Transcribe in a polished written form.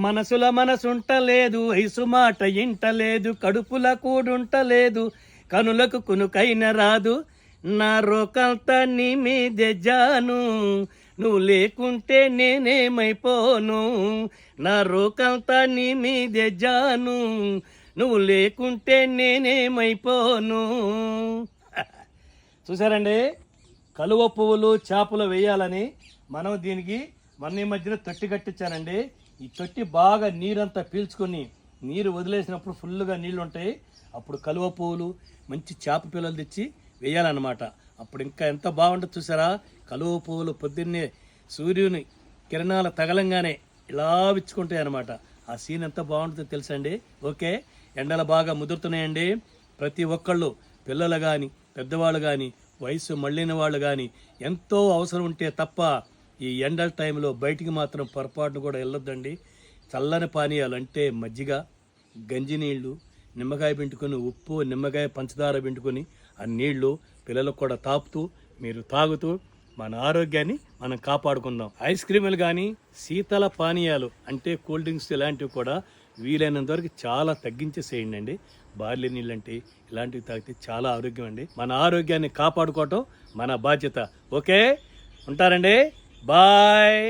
మనసుల మనసుంటలేదు, వయసు మాట ఇంటలేదు, కడుపుల కూడుంటలేదు, కనులకు కునుకైన రాదు. నా రోకంతా నీ మీదే జాను, నువ్వు లేకుంటే నేనేమైపోను. నా రోకంతా నీ మీదే జాను, నువ్వు లేకుంటే నేనేమైపోను. చూసారండి, కలువ పువ్వులు చేపలు వేయాలని మనం దీనికి ఈ మధ్యన తొట్టి కట్టించానండి. ఈ తొట్టి బాగా నీరంతా పీల్చుకొని నీరు వదిలేసినప్పుడు ఫుల్గా నీళ్ళు ఉంటాయి. అప్పుడు కలువ పువ్వులు మంచి చేప పిల్లలు తెచ్చి వేయాలన్నమాట. అప్పుడు ఇంకా ఎంత బాగుంటుంది చూసారా. కలువ పువ్వులు పొద్దున్నే సూర్యుని కిరణాలు తగలంగానే ఇలా విచ్చుకుంటాయి అన్నమాట. ఆ సీన్ ఎంత బాగుంటుందో తెలుసండి. ఓకే, ఎండలు బాగా ముదురుతున్నాయండి. ప్రతి ఒక్కళ్ళు, పిల్లలు కానీ పెద్దవాళ్ళు కానీ వయసు మళ్ళిన వాళ్ళు కానీ ఎంతో అవసరం ఉంటే తప్ప ఈ ఎండల టైంలో బయటికి మాత్రం పొరపాటును కూడా వెళ్ళొద్దండి. చల్లని పానీయాలు అంటే మజ్జిగ, గంజి నీళ్లు, నిమ్మకాయ పిండుకొని, ఉప్పు నిమ్మకాయ పంచదార పిండుకొని ఆ నీళ్లు పిల్లలకు కూడా తాపుతూ మీరు తాగుతూ మన ఆరోగ్యాన్ని మనం కాపాడుకుందాం. ఐస్ క్రీములు కానీ శీతల పానీయాలు అంటే కూల్ డ్రింక్స్ ఇలాంటివి కూడా వీలైనంత వరకు చాలా తగ్గించేసేయండి అండి. బార్లీ నీళ్ళు అంటే ఇలాంటివి తాగితే చాలా ఆరోగ్యం అండి. మన ఆరోగ్యాన్ని కాపాడుకోవటం మన బాధ్యత. ఓకే, ఉంటారండి. బాయ్.